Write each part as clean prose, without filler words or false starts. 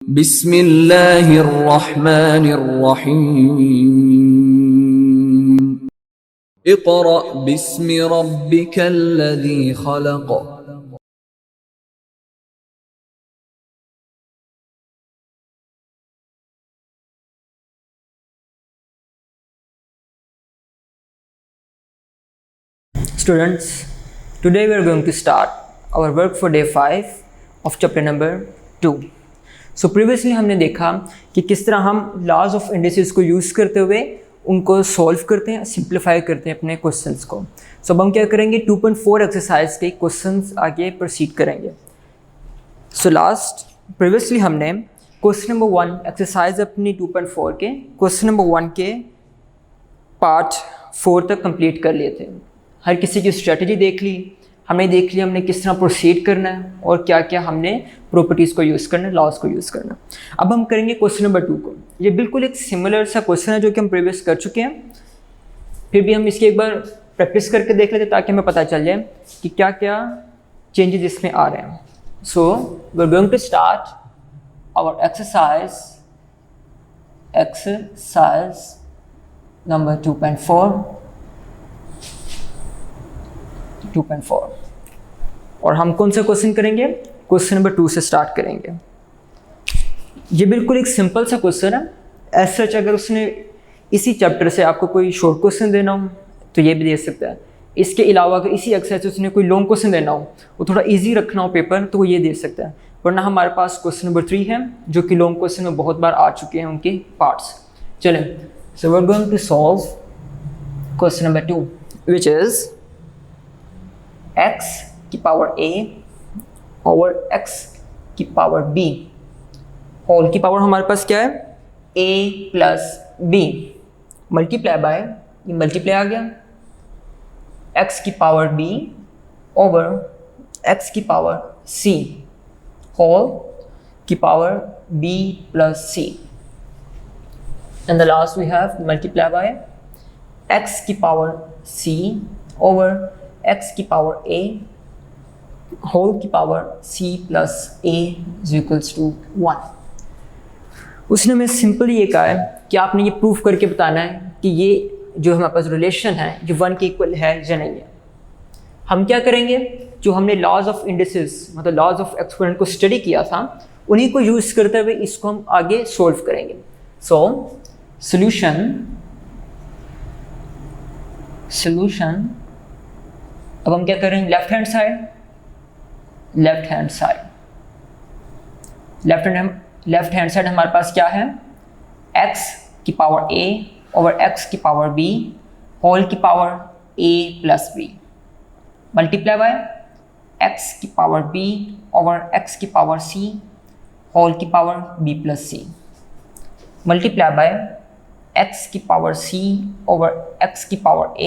बिस्मिल्लाहिर्रहमानिर्रहीम। Iqra बिस्मि रब्बिकल्लज़ी खलक़। Students, today we are going to start our work for day 5 of chapter number 2. So previously हमने देखा कि किस तरह हम laws of indices को यूज़ करते हुए उनको सॉल्व करते हैं, सिंप्लीफाई करते हैं अपने क्वेश्चंस को. So अब हम क्या करेंगे, 2.4 एक्सरसाइज के क्वेश्चंस आगे प्रोसीड करेंगे. So previously हमने क्वेश्चन नंबर 1 एक्सरसाइज अपनी 2.4 के क्वेश्चन नंबर 1 के पार्ट 4 तक कंप्लीट कर लिए थे. हर किसी की स्ट्रेटजी देख ली, हमने देख लिया हमने किस तरह प्रोसीड करना है और क्या क्या हमने प्रॉपर्टीज़ को यूज़ करना है, लॉज को यूज़ करना है. अब हम करेंगे क्वेश्चन नंबर 2 को. ये बिल्कुल एक सिमिलर सा क्वेश्चन है जो कि हम प्रीवियस कर चुके हैं. फिर भी हम इसकी एक बार प्रैक्टिस करके देख लेते ताकि हमें पता चल जाए कि क्या क्या चेंजेस इसमें आ रहे हैं. So we are going to start our exercise number 2.4 और हम कौन सा क्वेश्चन करेंगे, क्वेश्चन नंबर 2 से स्टार्ट करेंगे. ये बिल्कुल एक सिंपल सा क्वेश्चन है. एज सच अगर उसने इसी चैप्टर से आपको कोई शॉर्ट क्वेश्चन देना हो तो ये भी दे सकता है. इसके अलावा अगर इसी एक्सरसाइज से उसने कोई लॉन्ग क्वेश्चन देना हो, वो थोड़ा इजी रखना हो पेपर, तो वो ये दे सकता है. वरना हमारे पास क्वेश्चन नंबर 3 है जो कि लॉन्ग क्वेश्चन में बहुत बार आ चुके हैं उनके पार्ट्स. चलें, so we are going to solve question number 2 which is x की पावर a ओवर x की पावर b होल की पावर हमारे पास क्या है, a plus b multiply by, ये मल्टीप्लाई आ गया, x की पावर b ओवर x की पावर c होल की power b plus c and the last we have multiply by x की पावर c ओवर x की पावर a होल की power c plus a is equals to 1. उसने हमें simply ये कहा है कि आपने ये प्रूफ करके बताना है कि ये जो हमारे पास रिलेशन है ये 1 के इक्वल है या नहीं है. हम क्या करेंगे, जो हमने लॉज ऑफ इंडिसेस मतलब लॉज ऑफ एक्सपोनेंट को स्टडी किया था उन्हीं को यूज़ करते हुए इसको हम आगे सोल्व करेंगे. सो सोल्यूशन अब हम क्या करेंगे, लेफ्ट हैंड साइड हमारे पास क्या है, x की पावर a ओवर x की पावर b होल की power a plus b multiply by x की पावर b ओवर x की पावर c होल की power b plus c multiply by x की पावर c ओवर x की power a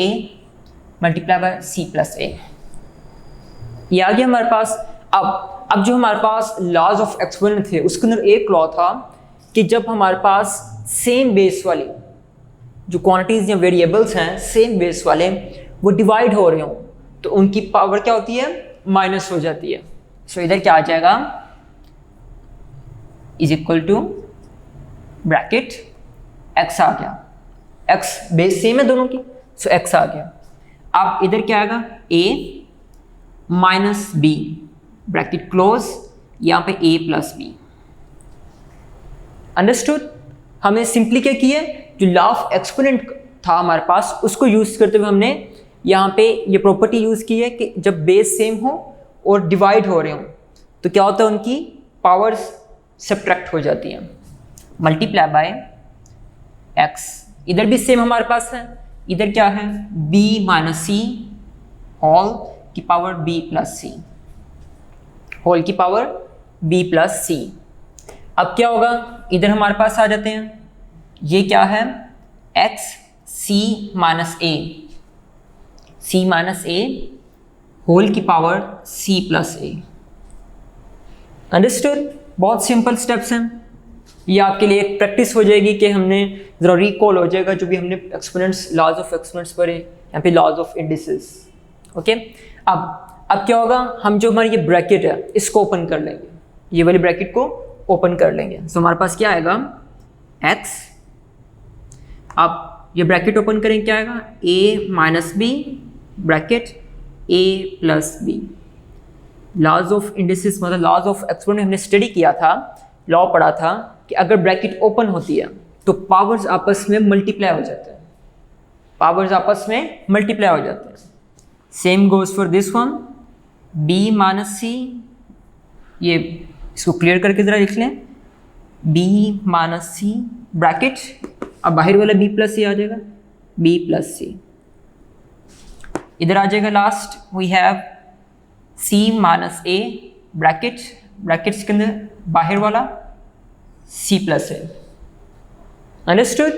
multiply by c plus a. ये आ गया हमारे पास. अब जो हमारे पास लॉज ऑफ एक्सपोनेंट थे उसके अंदर एक लॉ था कि जब हमारे पास सेम बेस वाली जो क्वांटिटीज या वेरिएबल्स हैं सेम बेस वाले वो डिवाइड हो रहे हों तो उनकी पावर क्या होती है, माइनस हो जाती है. सो इधर क्या आ जाएगा, is equal to bracket x आ गया, x बेस सेम है दोनों की, सो x आ गया. अब इधर क्या आएगा, a minus b bracket close, यहाँ पे a प्लस बी. अंडरस्टूड. हमने सिंपली क्या किया, जो लॉ ऑफ एक्सपोनेंट था हमारे पास उसको यूज़ करते हुए हमने यहाँ पे ये प्रॉपर्टी यूज़ की है कि जब बेस सेम हो और डिवाइड हो रहे हो तो क्या होता है, उनकी पावर्स सब्ट्रैक्ट हो जाती हैं. मल्टीप्लाई बाय x, इधर भी सेम हमारे पास है, इधर क्या है, b माइनस सी होल की पावर b प्लस सी होल की पावर b प्लस सी. अब क्या होगा, इधर हमारे पास आ जाते हैं, ये क्या है, x c minus a whole की power c plus a. Understood. बहुत सिंपल स्टेप्स हैं. ये आपके लिए एक प्रैक्टिस हो जाएगी कि हमने ज़रा रिकॉल हो जाएगा जो भी हमने एक्सपोनेंट्स लॉज ऑफ एक्सपोनेंट्स पढ़े, यहाँ पे लॉज ऑफ इंडिसेस. ओके. अब क्या होगा, हम जो हमारी ये ब्रैकेट है इसको ओपन कर लेंगे, ये वाली ब्रैकेट को ओपन कर लेंगे। सो हमारे पास क्या आएगा, x, आप ये ब्रैकेट ओपन करेंगे, क्या आएगा, a minus b bracket a plus b. Laws of indices मतलब लॉज ऑफ एक्सपोनेंट हमने स्टडी किया था, लॉ पढ़ा था कि अगर ब्रैकेट ओपन होती है तो पावर्स आपस में मल्टीप्लाई हो जाते हैं, पावर्स आपस में मल्टीप्लाई हो जाते हैं। Same goes for this one, b minus c, ये इसको क्लियर करके ज़रा लिख लें, b माइनस सी ब्रैकेट, अब बाहर वाला b प्लस सी आ जाएगा, b प्लस सी। इधर आ जाएगा last, we have c minus a bracket, brackets के अंदर बाहर वाला c प्लस a। अंडरस्टूड।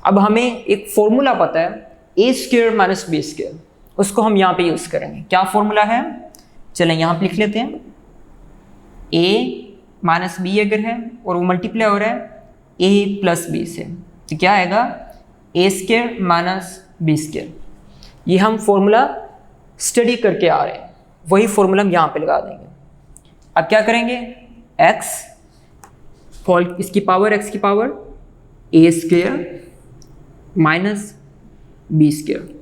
अब हमें एक फॉर्मूला पता है a square minus b square, उसको हम यहाँ पे यूज़ करेंगे। क्या फॉर्मूला है, चलें यहाँ पे लिख लेते हैं। a माइनस बी अगर है और वो मल्टीप्लाई हो रहा है a प्लस बी से, तो क्या आएगा, a square minus b square. ये हम फॉर्मूला स्टडी करके आ रहे हैं, वही फॉर्मूला हम यहाँ पे लगा देंगे। अब क्या करेंगे, x इसकी पावर x की power a square minus b square,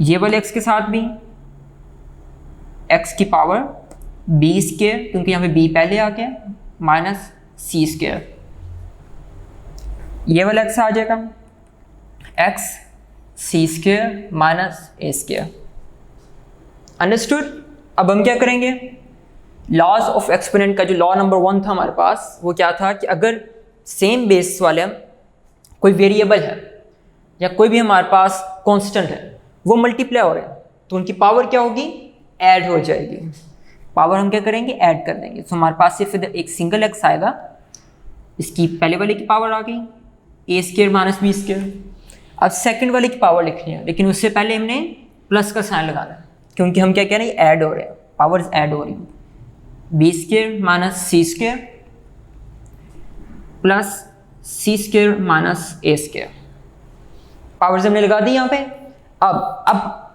ये वाले x के साथ भी x की पावर b स्क्वायर, क्योंकि यहाँ पे b पहले आ गया, माइनस c स्क्वायर। ये वाला x आ जाएगा x c square minus a square. Understood. अब हम क्या करेंगे, लॉज ऑफ एक्सपोनेंट का जो लॉ नंबर 1 था हमारे पास, वो क्या था कि अगर सेम बेस वाले कोई वेरिएबल है या कोई भी हमारे पास कांस्टेंट है, वो मल्टीप्लाई हो रहे हैं, तो उनकी पावर क्या होगी, ऐड हो जाएगी। पावर हम क्या करेंगे, ऐड कर देंगे। तो हमारे पास सिर्फ इधर एक सिंगल x आएगा, इसकी पहले वाले की पावर आ गई a square minus b square. अब सेकंड वाले की पावर लिखनी है, लेकिन उससे पहले हमने प्लस का साइन लगाना है, क्योंकि हम क्या कह रहे हैं, ऐड हो रहे हैं, पावर्स ऐड हो रही हैं। बी स्क्वायर माइनस सी स्क्वायर प्लस सी स्क्वायर माइनस ए स्क्वायर, पावर्स हमने लगा दी यहाँ पे। अब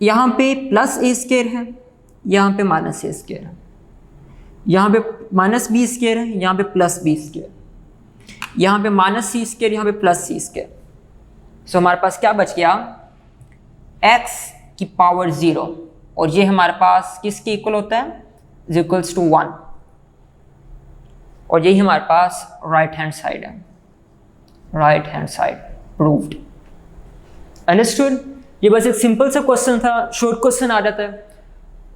यहाँ पे प्लस ए स्क्वायर है, यहाँ पे माइनस ए स्क्वायर है, यहाँ पे माइनस बी स्क्वायर है, यहाँ पे प्लस बी स्क्वायर, यहाँ पे माइनस सी स्क्वायर, यहाँ पे प्लस सी स्क्वायर। सो हमारे पास क्या बच गया, x की पावर 0, और ये हमारे पास किसके इक्वल होता है, इज इक्वल्स टू 1, और यही हमारे पास राइट हैंड साइड है, right hand side proved. Understood. ये बस एक सिंपल सा क्वेश्चन था, शॉर्ट क्वेश्चन आ जाता है,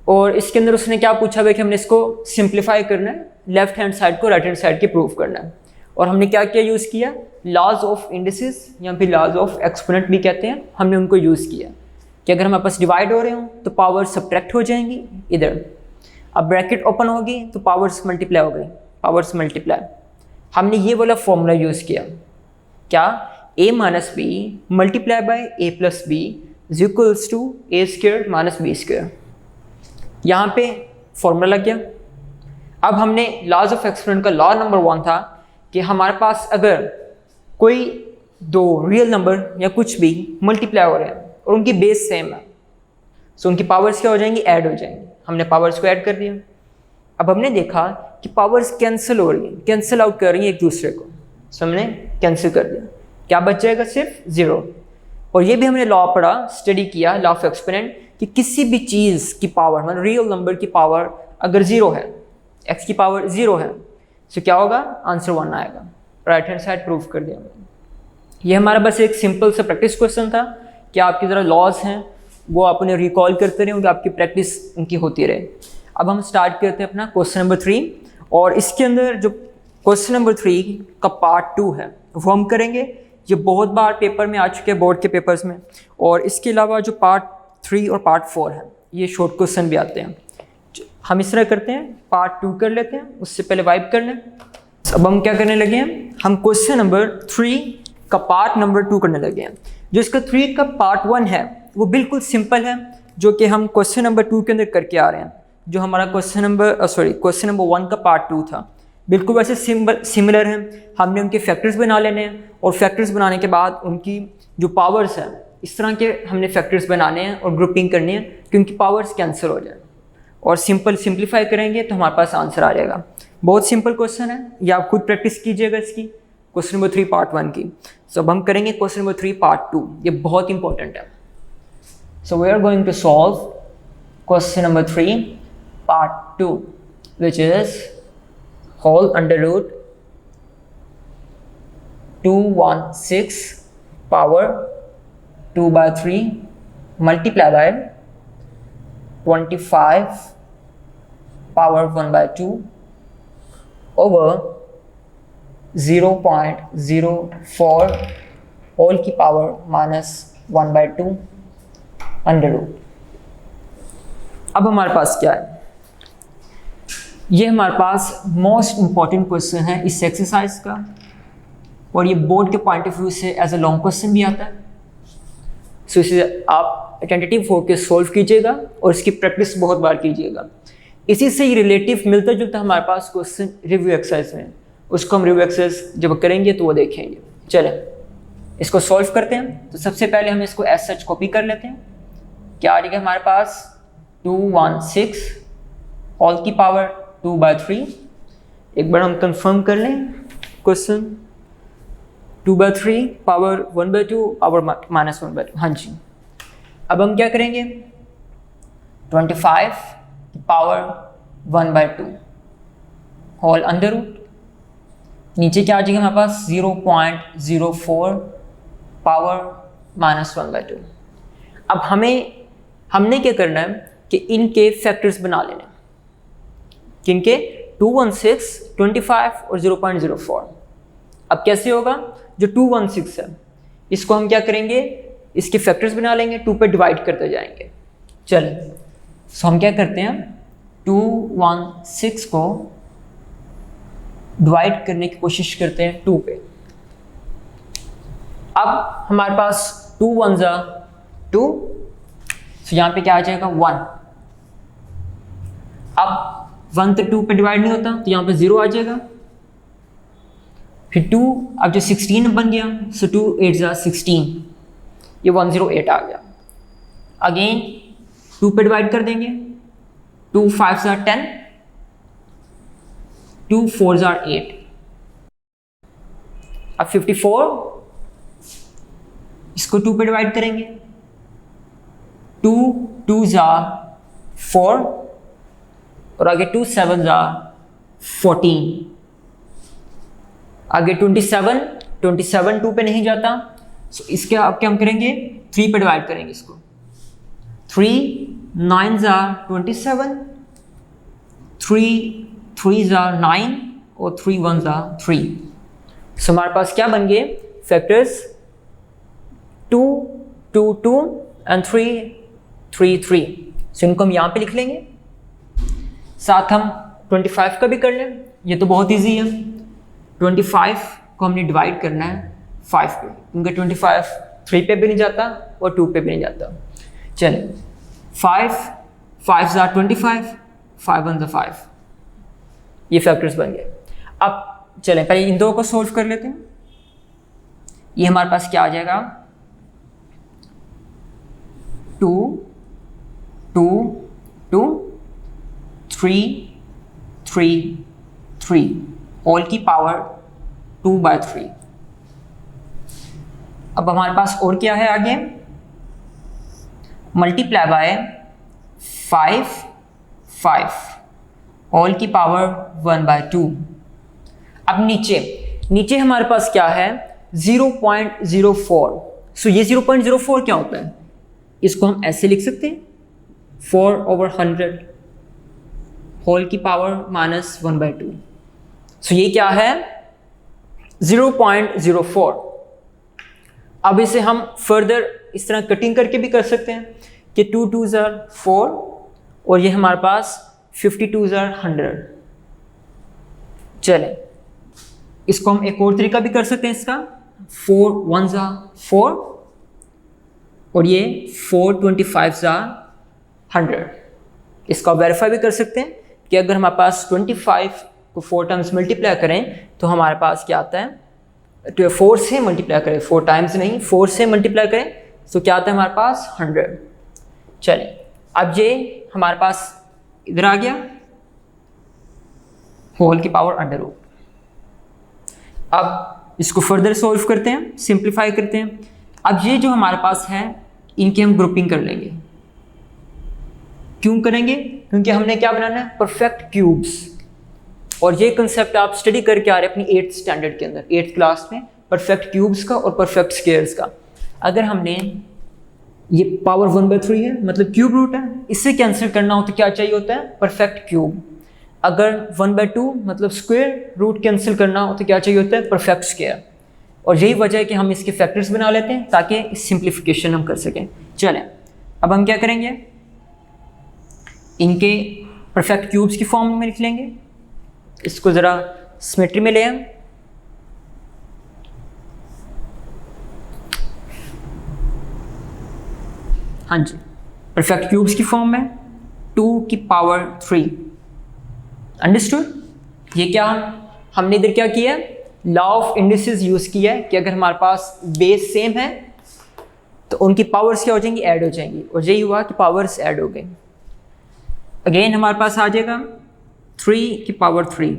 और इसके अंदर उसने क्या पूछा हुआ कि हमने इसको सिंप्लीफाई करना है, लेफ्ट हैंड साइड को राइट हैंड साइड के प्रूव करना है। और हमने क्या क्या यूज़ किया, लॉज ऑफ इंडिसेस या फिर लॉज ऑफ एक्सपोनेंट भी कहते हैं, हमने उनको यूज़ किया कि अगर हमारे पास डिवाइड हो रहे हो तो पावर सब्ट्रैक्ट हो जाएंगी इधर, अब ब्रैकेट ओपन होगी तो पावर्स मल्टीप्लाई हो गई, पावर्स मल्टीप्लाई। हमने ये वाला फॉर्मूला यूज़ किया, क्या, a minus b multiply by a plus b is equals to a square minus b square. यहाँ पे फॉर्मूला लग गया। अब हमने लॉज ऑफ एक्सपोनेंट का लॉ नंबर 1 था कि हमारे पास अगर कोई दो रियल नंबर या कुछ भी मल्टीप्लाई हो रहे हैं और उनकी बेस सेम है, सो उनकी पावर्स क्या हो जाएंगी, ऐड हो जाएंगी। हमने पावर्स को ऐड कर दिया। अब हमने देखा कि पावर्स कैंसिल हो रही हैं, कैंसिल आउट कर रही हैं एक दूसरे को, सो हमने कैंसिल कर दिया। क्या बच जाएगा, सिर्फ 0। और ये भी हमने लॉ पढ़ा, स्टडी किया, लॉ ऑफ एक्सपोनेंट, कि किसी भी चीज़ की पावर मतलब रियल नंबर की पावर अगर 0 है, x की पावर 0 है, तो क्या होगा, आंसर 1 आएगा। राइट हैंड साइड प्रूव कर दिया हमने। ये हमारा बस एक सिंपल सा प्रैक्टिस क्वेश्चन था कि आपकी ज़रा लॉज हैं वो आप उन्हें रिकॉल करते रहे, उनकी आपकी प्रैक्टिस उनकी होती रहे। अब हम स्टार्ट करते हैं अपना क्वेश्चन नंबर 3, और इसके अंदर जो क्वेश्चन नंबर 3 का पार्ट 2 है वो हम करेंगे। ये बहुत बार पेपर में आ चुके हैं, बोर्ड के पेपर्स में, और इसके अलावा जो पार्ट 3 और पार्ट 4 है ये शॉर्ट क्वेश्चन भी आते हैं। हम इस तरह करते हैं, पार्ट 2 कर लेते हैं, उससे पहले वाइप कर लें। अब हम क्या करने लगे हैं, हम क्वेश्चन नंबर 3 का पार्ट नंबर 2 करने लगे हैं। जो इसका 3 का पार्ट 1 है वो बिल्कुल सिंपल है, जो कि हम क्वेश्चन नंबर 2 के अंदर करके आ रहे हैं। जो हमारा क्वेश्चन नंबर 1 का पार्ट 2 था, बिल्कुल वैसे सिमिलर है। हमने उनके फैक्टर्स बना लेने हैं, और फैक्टर्स बनाने के बाद उनकी जो पावर्स हैं इस तरह के हमने फैक्टर्स बनाने हैं और ग्रुपिंग करनी है कि उनकी पावर्स कैंसिल हो जाए। और सिंप्लीफाई करेंगे तो हमारे पास आंसर आ जाएगा। बहुत सिंपल क्वेश्चन है, ये आप खुद प्रैक्टिस कीजिएगा इसकी, क्वेश्चन नंबर 3 पार्ट 1 की। सो अब हम करेंगे क्वेश्चन नंबर 3 पार्ट 2, ये बहुत इंपॉर्टेंट है। So we are going to solve question number 3 part 2 which is whole under root 216 power 2/3 multiply by 25 power 1/2 over 0.04 whole की पावर -1/2 अंडर रूट। अब हमारे पास क्या है, ये हमारे पास मोस्ट इंपॉर्टेंट क्वेश्चन है इस एक्सरसाइज का, और ये बोर्ड के पॉइंट ऑफ व्यू से एज अ लॉन्ग क्वेश्चन भी आता है। सो इसे आप अटेंटिव होकर सॉल्व कीजिएगा और इसकी प्रैक्टिस बहुत बार कीजिएगा। इसी से ही रिलेटिव मिलता जुलता हमारे पास क्वेश्चन रिव्यू एक्सरसाइज में, उसको हम रिव्यू एक्सरसाइज जब करेंगे तो वो देखेंगे। चलें इसको सॉल्व करते हैं। तो सबसे पहले हम इसको एज सच कॉपी कर लेते हैं। क्या आ जाएगा हमारे पास 216 होल की पावर 2/3। एक बार हम कंफर्म कर लें क्वेश्चन 2/3 पावर 1/2 पावर -1/2। हाँ जी, अब हम क्या करेंगे 25 की पावर 1/2 होल अंडर रूट, नीचे क्या आ जाएगा हमारे पास 0.04 पावर -1/2। अब हमने क्या करना है कि इनके फैक्टर्स बना लेने, किनके 216, 25 और 0.04। अब कैसे होगा, जो 216 है इसको हम क्या करेंगे, इसके फैक्टर्स बना लेंगे, 2 पे डिवाइड करते जाएंगे। चलें सो हम क्या करते हैं 216 को डिवाइड करने की कोशिश करते हैं 2 पे। अब हमारे पास 2 1 जा 2, सो यहाँ पे क्या आ जाएगा 1। अब 1 तो 2 पे डिवाइड नहीं होता तो यहाँ पे 0 आ जाएगा। फिर 2, अब जो 16 बन गया सो 2 8 जा 16, ये 108 आ गया। अगेन 2 पे डिवाइड कर देंगे, 2 5 जा 10, 2 4 जा 8। अब 54, इसको 2 पे डिवाइड करेंगे, 2 2 जा 4 और आगे 2 7 जा 14। आगे 27 2 पे नहीं जाता, सो इसके अब क्या हम करेंगे 3 पे डिवाइड करेंगे इसको। 3 9 जा 27, 3 जा 9 और 3 1 जा 3। सो हमारे पास क्या बन गए फैक्टर्स 2 2 2 एंड 3 3 3। सो इनको हम यहाँ पे लिख लेंगे, साथ हम 25 का भी कर लें, ये तो बहुत इजी है। 25 को हमने डिवाइड करना है 5 पे, क्योंकि 25 3 पे भी नहीं जाता और 2 पे भी नहीं जाता। चलें 5 5 जा 25, 5 1 जा 5, ये फैक्टर्स बन गए। अब चलें पहले इन दो को सोल्व कर लेते हैं। ये हमारे पास क्या आ जाएगा 2 2 2 3 3 3 होल की पावर 2/3। अब हमारे पास और क्या है आगे, मल्टीप्लाई बाय 5 5 होल की पावर 1/2। अब नीचे हमारे पास क्या है 0.04। सो ये 0.04 क्या होता है, इसको हम ऐसे लिख सकते हैं 4/100 होल की पावर -1/2। सो ये क्या है 0.04। अब इसे हम फर्दर इस तरह कटिंग करके भी कर सकते हैं कि 2 2 ज़ा 4 और ये हमारे पास 52 ज़ा 100। चलें इसको हम एक और तरीका भी कर सकते हैं इसका, 4 1 ज़ा 4 और ये 4 25 ज़ा 100। इसको आप वेरीफाई भी कर सकते हैं कि अगर हमारे पास 25 को 4 टाइम्स मल्टीप्लाई करें तो हमारे पास क्या आता है, 4 से मल्टीप्लाई करें, 4 टाइम्स नहीं 4 से मल्टीप्लाई करें तो क्या आता है हमारे पास 100। चलें अब ये हमारे पास इधर आ गया होल की पावर अंडर रूट। अब इसको फर्दर सॉल्व करते हैं, सिंप्लीफाई करते हैं। अब ये जो हमारे पास है इनकी हम ग्रुपिंग कर लेंगे। क्यों करेंगे? क्योंकि हमने क्या बनाना है, परफेक्ट क्यूब्स। और ये कंसेप्ट आप स्टडी करके आ रहे हैं अपनी 8th स्टैंडर्ड के अंदर, 8th क्लास में, परफेक्ट क्यूब्स का और परफेक्ट स्क्वायर्स का। अगर हमने ये पावर 1/3 है मतलब क्यूब रूट है, इससे कैंसिल करना हो तो क्या चाहिए होता है, परफेक्ट क्यूब। अगर 1/2 मतलब स्क्वायर रूट कैंसिल करना हो तो क्या चाहिए होता है, परफेक्ट स्क्वायर। और यही वजह है कि हम इसके फैक्टर्स बना लेते हैं ताकि सिंप्लीफिकेशन हम कर सकें। चलें अब हम क्या करेंगे, इनके परफेक्ट क्यूब्स की फॉर्म में लिख लेंगे। इसको ज़रा सिमेट्री में ले आएं। हाँ जी, परफेक्ट क्यूब्स की फॉर्म में 2 की पावर 3। अंडरस्टूड? ये क्या हमने इधर क्या किया है, लॉ ऑफ इंडिसेस यूज़ किया है कि अगर हमारे पास बेस सेम है तो उनकी पावर्स क्या हो जाएंगी, ऐड हो जाएंगी। और यही हुआ कि पावर्स ऐड हो गई। अगेन हमारे पास आ जाएगा 3 की पावर 3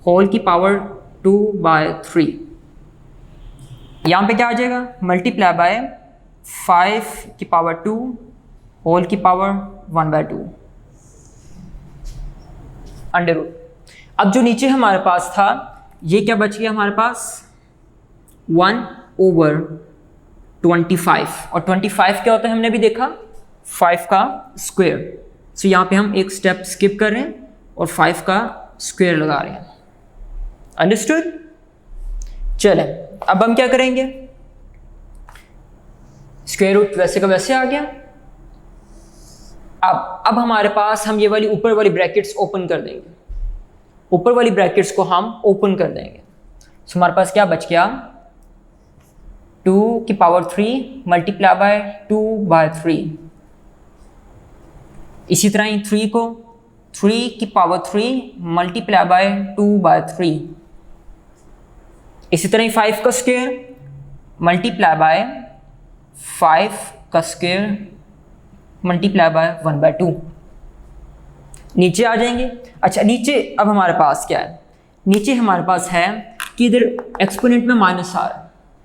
होल की पावर 2/3। यहाँ पे क्या आ जाएगा, मल्टीप्लाई बाय 5 की पावर 2 होल की पावर 1/2 अंडर रूट। अब जो नीचे हमारे पास था ये क्या बच गया हमारे पास, 1/25। और 25 क्या होता है हमने भी देखा, 5 का स्क्वायर। सो यहाँ पे हम एक स्टेप स्किप कर रहे हैं और 5 का स्क्वायर लगा रहे हैं। अंडरस्टूड? चलें अब हम क्या करेंगे, स्क्वायर रूट वैसे का वैसे आ गया। अब हमारे पास हम ये वाली ऊपर वाली ब्रैकेट्स ओपन कर देंगे। ऊपर वाली ब्रैकेट्स को हम ओपन कर देंगे। सो हमारे पास क्या बच गया, 2 की पावर 3 मल्टीप्लाई बाय 2/3। इसी तरह ही 3 को 3 की पावर 3 मल्टीप्लाई बाय 2/3। इसी तरह ही 5 का स्क्वायर मल्टीप्लाई बाय 5 का स्क्वायर मल्टीप्लाई बाय 1/2। नीचे आ जाएंगे। अच्छा नीचे अब हमारे पास क्या है, नीचे हमारे पास है कि इधर एक्सपोनेंट में माइनस आ रहा है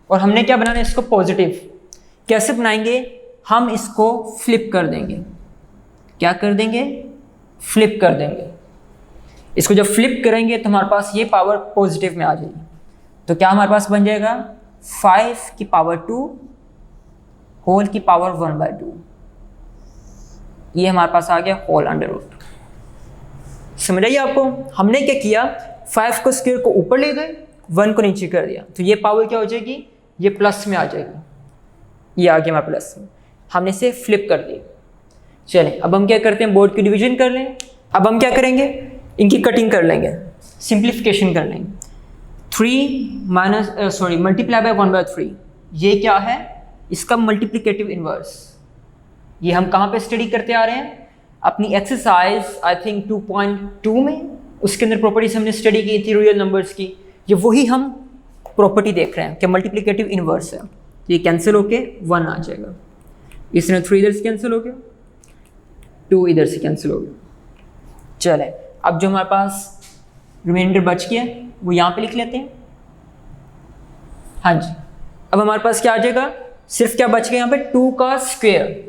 और हमने क्या बनाना है इसको पॉजिटिव। कैसे बनाएंगे, हम इसको फ्लिप कर देंगे। क्या कर देंगे, फ्लिप कर देंगे। इसको जब फ्लिप करेंगे तो हमारे पास ये पावर पॉजिटिव में आ जाएगी। तो क्या हमारे पास बन जाएगा 5 की पावर 2 होल की पावर 1/2। ये हमारे पास आ गया होल अंडर रूट। समझ आइए आपको, हमने क्या किया, 5 को स्क्वायर को ऊपर ले गए, 1 को नीचे कर दिया। तो ये पावर क्या हो जाएगी, ये प्लस में आ जाएगी। ये आ गया हमारे प्लस में, हमने इसे फ्लिप कर दिया। चलें अब हम क्या करते हैं, बोर्ड की डिवीजन कर लें। अब हम क्या करेंगे, इनकी कटिंग कर लेंगे, सिंप्लीफिकेशन कर लेंगे। 3 मल्टीप्लाई बाय 1/3 ये क्या है, इसका मल्टीप्लिकेटिव इन्वर्स। ये हम कहाँ पे स्टडी करते आ रहे हैं, अपनी एक्सरसाइज आई थिंक 2.2 में, उसके अंदर प्रॉपर्टीज हमने स्टडी की थी रियल नंबर्स की। ये वही हम प्रॉपर्टी देख रहे हैं कि मल्टीप्लिकेटिव इन्वर्स है। ये कैंसिल होके 1 आ जाएगा। इसमें 3 इधर से कैंसिल हो गया, 2 इधर से कैंसिल हो गया। चले अब जो हमारे पास रिमाइंडर बच गया वो यहाँ पे लिख लेते हैं। हाँ जी, अब हमारे पास क्या आ जाएगा, सिर्फ क्या बच गया यहाँ पे 2 का स्क्वायर।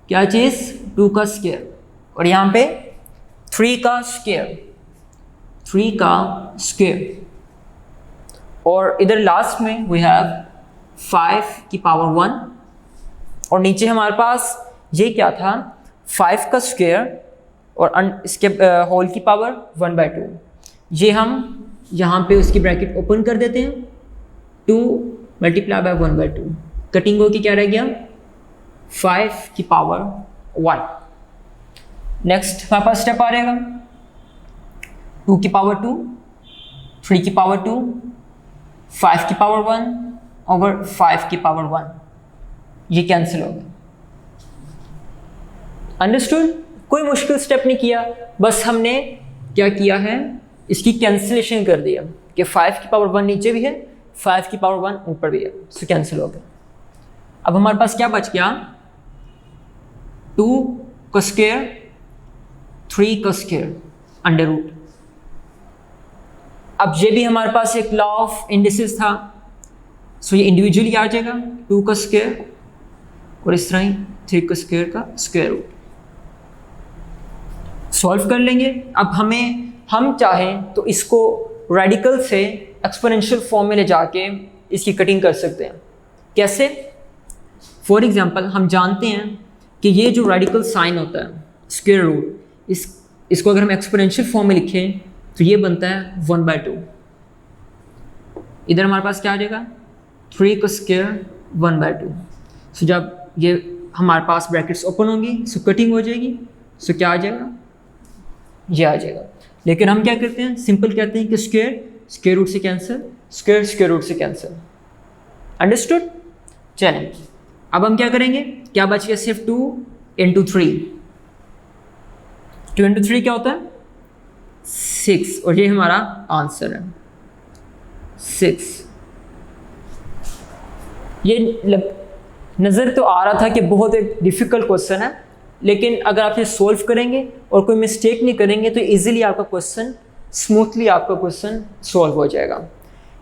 क्या चीज़, 2 का स्क्वायर। और यहाँ पे 3 का स्क्वायर, 3 का स्क्वायर। और इधर लास्ट में वी हैव 5 की पावर 1। और नीचे हमारे पास ये क्या था, 5 का स्क्वायर और इसके होल की पावर 1/2। ये हम यहाँ पे उसकी ब्रैकेट ओपन कर देते हैं, 2 मल्टीप्लाई बाय 1/2। कटिंग होगी क्या रह गया, 5 की पावर 1। नेक्स्ट हमारे पास स्टेप आ रहेगा 2 की पावर 2, 3 की पावर 2, 5 की पावर 1 और 5 की पावर 1। ये कैंसिल हो गया। अंडरस्टूड? कोई मुश्किल स्टेप नहीं किया, बस हमने क्या किया है, इसकी कैंसिलेशन कर दिया कि 5 की पावर 1 नीचे भी है, 5 की पावर 1 ऊपर भी है, सो कैंसिल हो गया। अब हमारे पास क्या बच गया, 2 का स्क्वायर 3 का स्क्वायर अंडर रूट। अब ये भी हमारे पास एक लॉ ऑफ इंडिसेस था, सो ये इंडिविजुअली आ जाएगा 2 का स्क्वायर और इस तरह ही 3 का स्क्वायर का स्क्वायर रूट। सॉल्व कर लेंगे। अब हम चाहें तो इसको रेडिकल से एक्सपोनेंशियल फॉर्म में ले जाके इसकी कटिंग कर सकते हैं। कैसे? फॉर एग्जांपल हम जानते हैं कि ये जो रेडिकल साइन होता है स्क्वायर रूट, इसको अगर हम एक्सपोनेंशियल फॉर्म में लिखें तो ये बनता है 1/2। इधर हमारे पास क्या आ जाएगा 3 का स्क्वायर 1/2। सो जब ये हमारे पास ब्रैकेट्स ओपन होंगी सो कटिंग हो जाएगी, सो क्या आ जाएगा ये आ जाएगा। लेकिन हम क्या करते हैं, सिंपल कहते हैं कि स्क्वायर रूट से कैंसिल, स्क्वायर रूट से कैंसिल। अंडरस्टूड? चलें अब हम क्या करेंगे, क्या बच गया सिर्फ 2 × 3। 2 × 3 क्या होता है 6 और ये हमारा आंसर है 6। ये नज़र तो आ रहा था कि बहुत एक डिफ़िकल्ट क्वेश्चन है, लेकिन अगर आप ये सोल्व करेंगे और कोई मिस्टेक नहीं करेंगे तो इजीली आपका क्वेश्चन स्मूथली आपका क्वेश्चन सॉल्व हो जाएगा।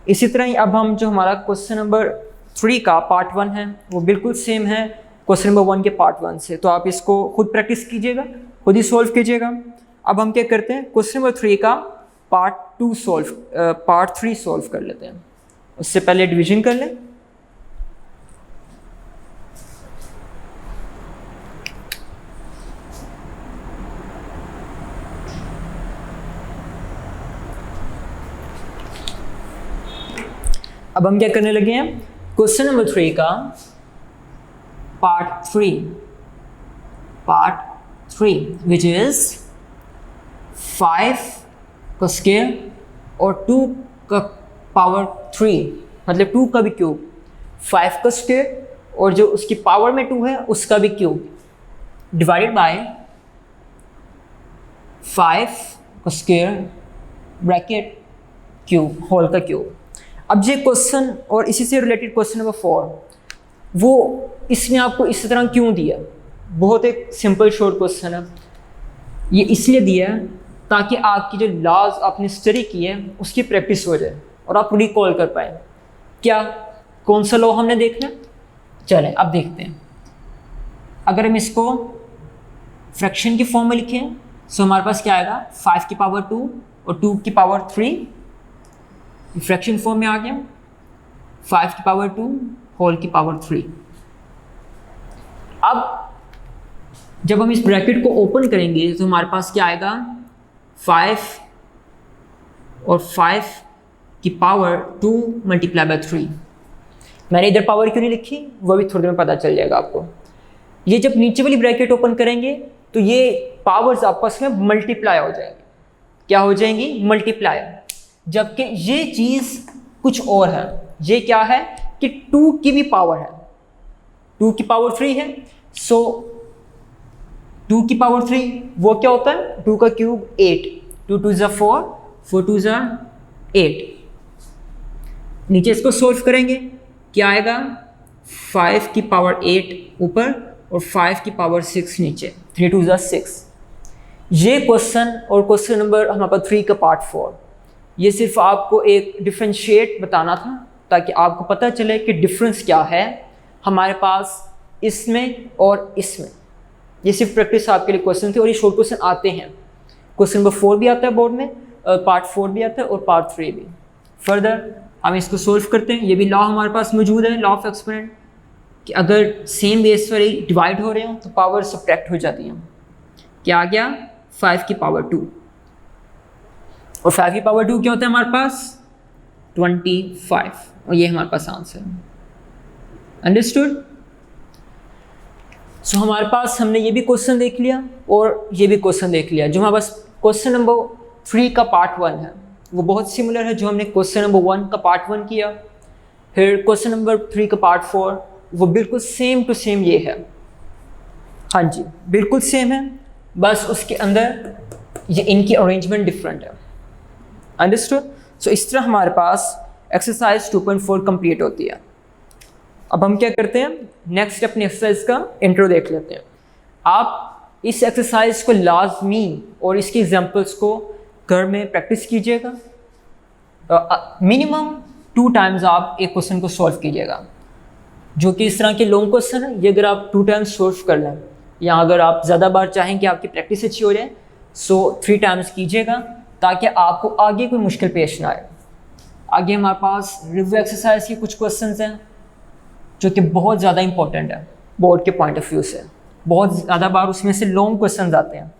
इसी तरह ही अब हम जो हमारा क्वेश्चन नंबर 3 का पार्ट 1 है वो बिल्कुल सेम है क्वेश्चन नंबर 1 के पार्ट 1 से, तो आप इसको खुद प्रैक्टिस कीजिएगा, खुद ही सॉल्व कीजिएगा। अब हम क्या करते हैं, क्वेश्चन नंबर 3 का पार्ट 3 सॉल्व कर लेते हैं। उससे पहले डिवीजन कर लें। अब हम क्या करने लगे हैं, क्वेश्चन नंबर 3 का पार्ट 3 विच इज 5 का स्क्वायर और 2 का पावर 3, मतलब 2 का भी क्यूब, 5 का स्क्वायर और जो उसकी पावर में 2 है उसका भी क्यूब, डिवाइडेड बाय 5 का स्क्वायर ब्रैकेट क्यूब होल का क्यूब। अब ये क्वेश्चन और इसी से रिलेटेड क्वेश्चन नंबर 4, वो इसने आपको इस तरह क्यों दिया, बहुत एक सिंपल शॉर्ट क्वेश्चन है। ये इसलिए दिया है ताकि आपकी जो लॉज आपने स्टडी की है उसकी प्रैक्टिस हो जाए और आप रिकॉल कर पाए। क्या कौन सा लॉ हमने देखना है, चलें अब देखते हैं। अगर हम इसको फ्रैक्शन की फॉर्म में लिखें तो हमारे पास क्या आएगा 5 की पावर 2 और 2 की पावर 3, फ्रैक्शन फॉर्म में आ गया 5 की पावर 2 होल की पावर 3। अब जब हम इस ब्रैकेट को ओपन करेंगे तो हमारे पास क्या आएगा 5 और 5 की पावर 2 मल्टीप्लाई बाय 3। मैंने इधर पावर क्यों नहीं लिखी वो भी थोड़ी देर में पता चल जाएगा आपको। ये जब नीचे वाली ब्रैकेट ओपन करेंगे तो ये पावर्स आपस में मल्टीप्लाई हो जाएंगी। क्या हो जाएंगी, मल्टीप्लाई। जबकि ये चीज़ कुछ और है, ये क्या है कि 2 की भी पावर है, 2 की पावर 3 है। सो 2 की पावर 3 वो क्या होता है 2 का क्यूब 8, 2 2 ज़ा 4, 4 2 ज़ा 8। नीचे इसको सोल्व करेंगे क्या आएगा 5 की पावर 8 ऊपर और 5 की पावर 6 नीचे, 3 2 ज़ा 6। ये क्वेश्चन और क्वेश्चन नंबर हमारे पास 3 का पार्ट 4, ये सिर्फ आपको एक डिफ्रेंशिएट बताना था ताकि आपको पता चले कि डिफरेंस क्या है हमारे पास इसमें और इसमें। ये सिर्फ प्रैक्टिस आपके लिए क्वेश्चन थे और ये शॉर्ट क्वेश्चन आते हैं। क्वेश्चन नंबर 4 भी आता है बोर्ड में, पार्ट 4 भी आता है और पार्ट 3 भी। फर्दर हम इसको सोल्व करते हैं। ये भी लॉ हमारे पास मौजूद है, लॉ ऑफ एक्सपोनेंट, कि अगर सेम बेस पर ही डिवाइड हो रहे हो तो पावर सब्ट्रैक्ट हो जाती हैं। क्या आ गया 5 की पावर 2 और 5 की पावर 2 क्या होता है हमारे पास 25 और ये हमारे पास आंसर है। अंडरस्टूड? सो हमारे पास हमने ये भी क्वेश्चन देख लिया और ये भी क्वेश्चन देख लिया। जो हमारे पास क्वेश्चन नंबर 3 का पार्ट 1 है वो बहुत सिमिलर है जो हमने क्वेश्चन नंबर 1 का पार्ट 1 किया। फिर क्वेश्चन नंबर 3 का पार्ट 4 वो बिल्कुल सेम टू सेम ये है। हाँ जी बिल्कुल सेम है, बस उसके अंदर ये इनकी अरेंजमेंट डिफरेंट है। अंडरस्टूड? सो इस तरह हमारे पास एक्सरसाइज 2.4 कंप्लीट होती है। अब हम क्या करते हैं, नेक्स्ट अपनी एक्सरसाइज का इंट्रो देख लेते हैं। आप इस एक्सरसाइज को लाजमी और इसके एग्जांपल्स को घर में प्रैक्टिस कीजिएगा। मिनिमम 2 टाइम्स आप एक क्वेश्चन को सॉल्व कीजिएगा। जो कि इस तरह के लॉन्ग क्वेश्चन है, ये अगर आप 2 टाइम्स सॉल्व कर लें, या अगर आप ज़्यादा बार चाहें कि आपकी प्रैक्टिस अच्छी हो जाए, सो 3 टाइम्स कीजिएगा, ताकि आपको आगे कोई मुश्किल पेश ना आए। आगे हमारे पास रिव्यू एक्सरसाइज के कुछ क्वेश्चंस हैं जो कि बहुत ज़्यादा इंपॉर्टेंट है बोर्ड के पॉइंट ऑफ व्यू से। बहुत ज़्यादा बार उसमें से लॉन्ग क्वेश्चंस आते हैं।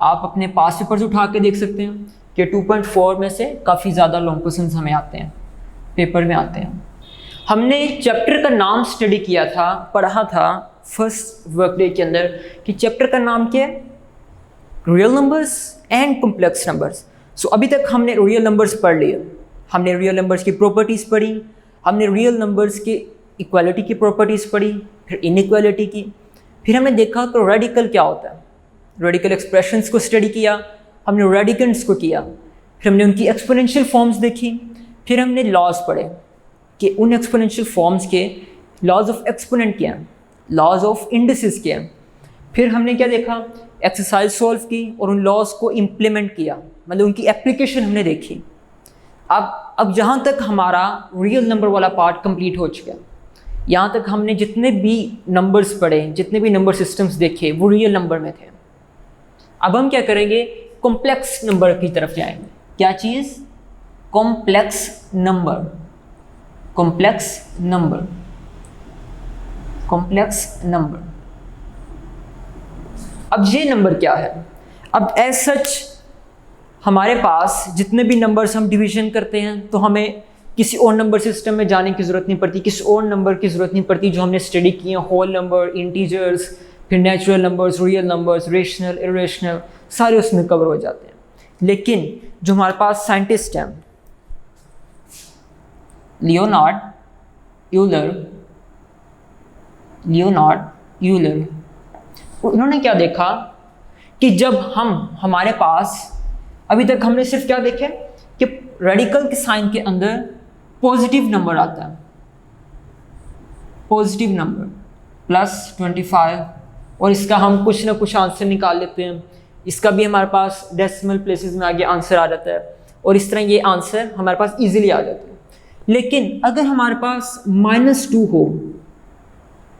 आप अपने पास पेपर्स उठा के देख सकते हैं कि 2.4 में से काफ़ी ज़्यादा लॉन्ग क्वेश्चंस हमें आते हैं, पेपर में आते हैं। हमने चैप्टर का नाम स्टडी किया था, पढ़ा था फर्स्ट वर्क डे के अंदर कि चैप्टर का नाम क्या है, real numbers and complex numbers. So अभी तक हमने रियल नंबर्स पढ़ लिए, हमने रियल नंबर्स की प्रॉपर्टीज़ पढ़ी, हमने रियल नंबर्स की इक्वालिटी की प्रॉपर्टीज़ पढ़ी, फिर इनइक्वालिटी की, फिर हमने देखा तो रेडिकल क्या होता है, रेडिकल एक्सप्रेशंस को स्टडी किया, हमने रेडिकेंड्स को किया, फिर हमने उनकी एक्सपोनेंशियल फॉर्म्स देखी, फिर हमने लॉज पढ़े कि उन एक्सपोनेंशियल फॉर्म्स के लॉज ऑफ एक्सपोनेंट क्या हैं, लॉज ऑफ इंडिसेस क्या हैं। फिर हमने क्या देखा, एक्सरसाइज सॉल्व की और उन लॉज को इम्प्लीमेंट किया, मतलब उनकी एप्लीकेशन हमने देखी। अब जहाँ तक हमारा रियल नंबर वाला पार्ट कंप्लीट हो चुका है, यहाँ तक हमने जितने भी नंबर्स पढ़े, जितने भी नंबर सिस्टम्स देखे, वो रियल नंबर में थे। अब हम क्या करेंगे, कॉम्प्लेक्स नंबर की तरफ जाएंगे। क्या चीज़, complex number, complex number, complex number. अब ये नंबर क्या है, अब एज सच हमारे पास जितने भी नंबर्स हम डिवीजन करते हैं तो हमें किसी और नंबर सिस्टम में जाने की ज़रूरत नहीं पड़ती, किसी और नंबर की ज़रूरत नहीं पड़ती जो हमने स्टडी किए हैं, होल नंबर, इंटीजर्स, फिर natural numbers, real numbers, rational, irrational, सारे उसमें कवर हो जाते हैं। लेकिन जो हमारे पास साइंटिस्ट हैं, लियोनार्ड यूलर, उन्होंने क्या देखा कि जब हमारे पास अभी तक हमने सिर्फ क्या देखे कि रेडिकल के साइन के अंदर पॉजिटिव नंबर आता है, पॉजिटिव नंबर +25, और इसका हम कुछ ना कुछ आंसर निकाल लेते हैं। इसका भी हमारे पास डेसिमल प्लेसेस में आगे आंसर आ जाता है, और इस तरह ये आंसर हमारे पास इजीली आ जाते हैं। लेकिन अगर हमारे पास -2 हो,